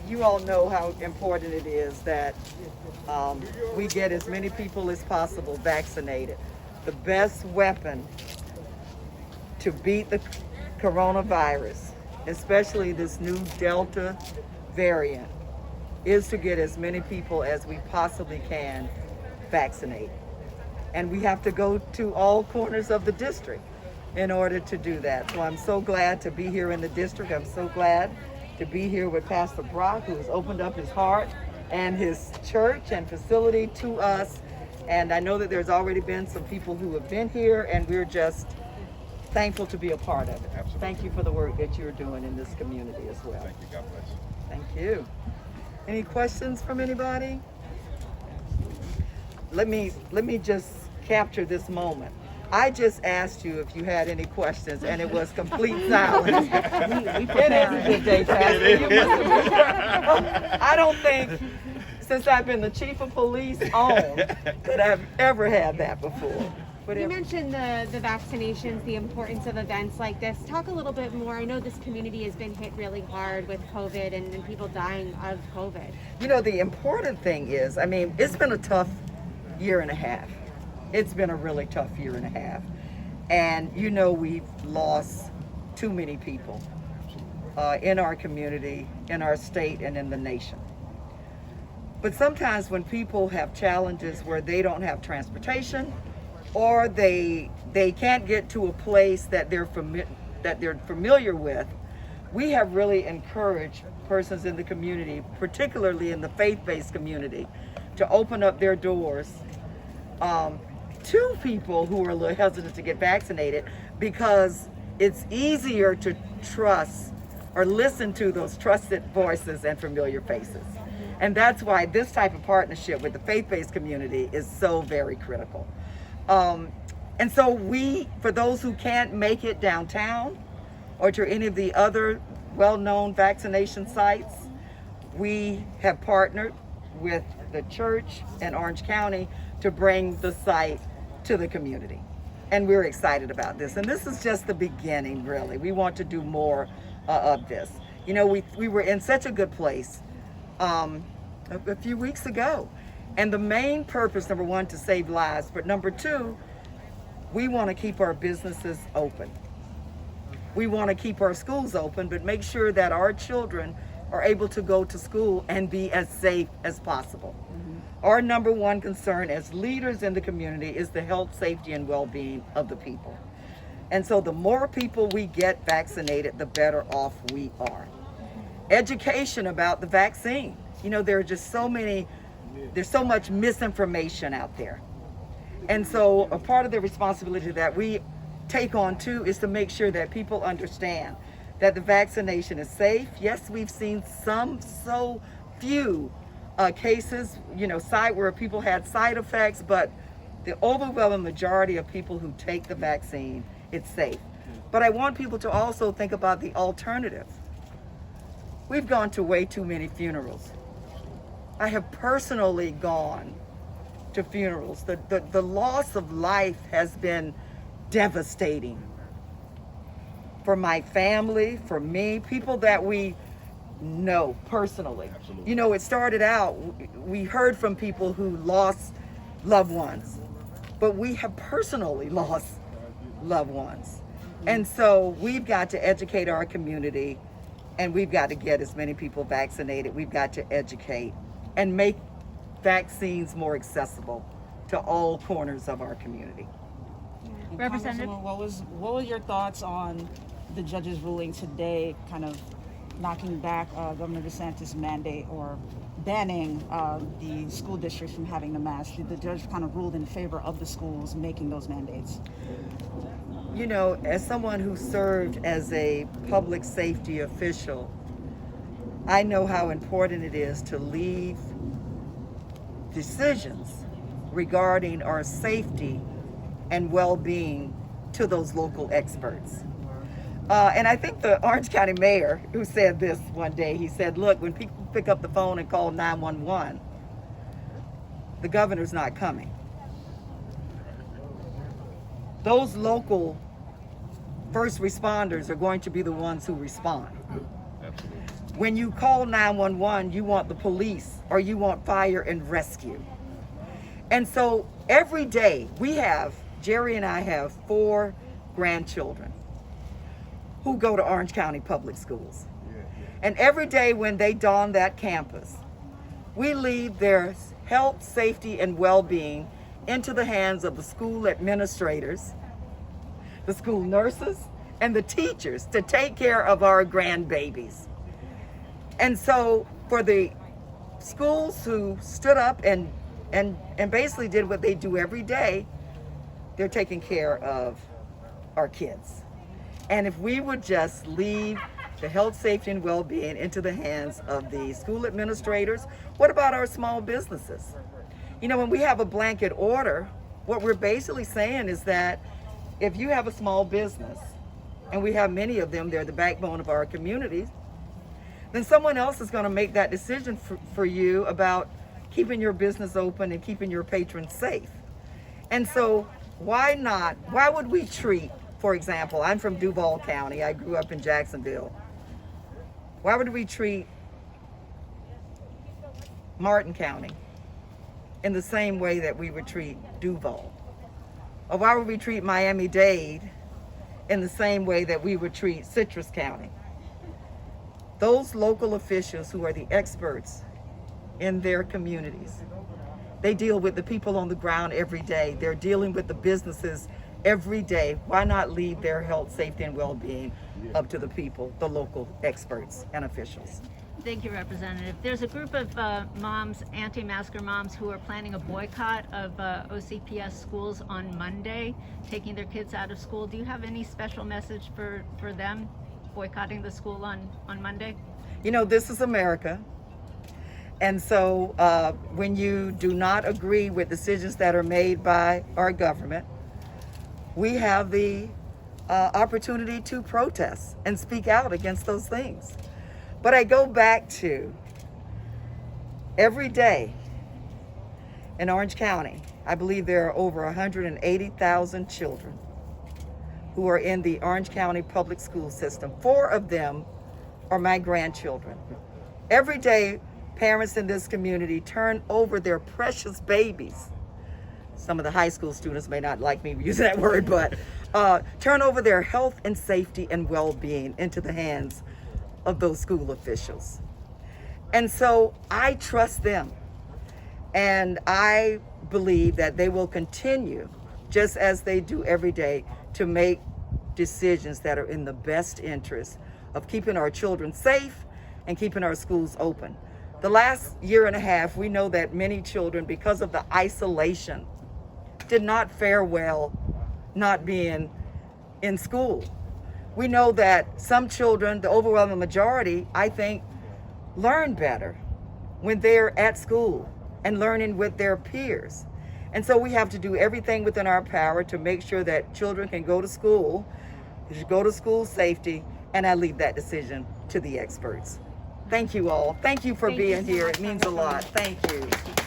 you all know how important it is that we get as many people as possible vaccinated. The best weapon to beat the coronavirus, especially this new Delta variant, is to get as many people as we possibly can vaccinated. And we have to go to all corners of the district in order to do that. So I'm so glad to be here in the district. I'm so glad to be here with Pastor Brock, who has opened up his heart and his church and facility to us. And I know that there's already been some people who have been here, and we're just thankful to be a part of it. Absolutely. Thank you for the work that you're doing in this community as well. Thank you. God bless. Thank you. Any questions from anybody? Let me just capture this moment. I just asked you if you had any questions, and it was complete silence. It is a good day, Pastor. You must have- I don't think, since I've been the chief of police on, that I've ever had that before. But You mentioned the vaccinations, the importance of events like this. Talk a little bit more. I know this community has been hit really hard with COVID and people dying of COVID. You know, the important thing is, I mean, it's been a tough year and a half. It's been a really tough year and a half. And you know, we've lost too many people in our community, in our state, and in the nation. But sometimes when people have challenges where they don't have transportation, or they can't get to a place that they're familiar with, we have really encouraged persons in the community, particularly in the faith-based community, to open up their doors to people who are a little hesitant to get vaccinated, because it's easier to trust or listen to those trusted voices and familiar faces. And that's why this type of partnership with the faith-based community is so very critical. And so we, for those who can't make it downtown or to any of the other well-known vaccination sites, we have partnered with the church in Orange County to bring the site to the community. And we're excited about this. And this is just the beginning, really. We want to do more of this. You know, we were in such a good place a few weeks ago. And the main purpose, number one, to save lives, but number two, we want to keep our businesses open. We want to keep our schools open, but make sure that our children are able to go to school and be as safe as possible. Our number one concern as leaders in the community is the health, safety, and well-being of the people. And so the more people we get vaccinated, the better off we are. Education about the vaccine. You know, there are just there's so much misinformation out there. And so a part of the responsibility that we take on too is to make sure that people understand that the vaccination is safe. Yes, we've seen so few cases, you know, where people had side effects, but the overwhelming majority of people who take the vaccine, it's safe. But I want people to also think about the alternative. We've gone to way too many funerals. I have personally gone to funerals. The loss of life has been devastating for my family, for me, people that we know personally. Absolutely. You know, it started out, we heard from people who lost loved ones, but we have personally lost loved ones. And so we've got to educate our community, and we've got to get as many people vaccinated. We've got to educate and make vaccines more accessible to all corners of our community. Representative, what were your thoughts on the judge's ruling today, kind of knocking back Governor DeSantis' mandate or banning the school districts from having the mask? The judge kind of ruled in favor of the schools making those mandates. You know, as someone who served as a public safety official, I know how important it is to leave decisions regarding our safety and well-being to those local experts. And I think the Orange County mayor who said this one day, he said, look, when people pick up the phone and call 911, the governor's not coming. Those local first responders are going to be the ones who respond. Absolutely. when you call 911, you want the police or you want fire and rescue. And so every day Jerry and I have 4 grandchildren who go to Orange County Public Schools. And every day when they don that campus, we leave their health, safety, and well-being into the hands of the school administrators, the school nurses, and the teachers to take care of our grandbabies. And so for the schools who stood up and basically did what they do every day, they're taking care of our kids. And if we would just leave the health, safety, and well-being into the hands of the school administrators, what about our small businesses? You know, when we have a blanket order, what we're basically saying is that if you have a small business, and we have many of them, they're the backbone of our communities, then someone else is going to make that decision for you about keeping your business open and keeping your patrons safe. And so why would we treat, for example, I'm from Duval County, I grew up in Jacksonville. Why would we treat Martin County in the same way that we would treat Duval? Or why would we treat Miami-Dade in the same way that we would treat Citrus County? Those local officials who are the experts in their communities, they deal with the people on the ground every day. They're dealing with the businesses every day. Why not leave their health, safety, and well-being up to the people, the local experts and officials? Thank you, Representative. There's a group of moms, anti-masker moms, who are planning a boycott of OCPS schools on Monday, taking their kids out of school. Do you have any special message for them boycotting the school on Monday? You know, this is America. And so when you do not agree with decisions that are made by our government, we have the opportunity to protest and speak out against those things. But I go back to every day in Orange County, I believe there are over 180,000 children who are in the Orange County public school system. 4 of them are my grandchildren. Every day, parents in this community turn over their precious babies. Some of the high school students may not like me using that word, but turn over their health and safety and well-being into the hands of those school officials. And so I trust them. And I believe that they will continue, just as they do every day, to make decisions that are in the best interest of keeping our children safe and keeping our schools open. The last year and a half, we know that many children, because of the isolation, did not fare well not being in school. We know that some children, the overwhelming majority, I think, learn better when they're at school and learning with their peers. And so we have to do everything within our power to make sure that children can go to school safety, and I leave that decision to the experts. Thank you all. Thank you for being here. It means a lot. Thank you.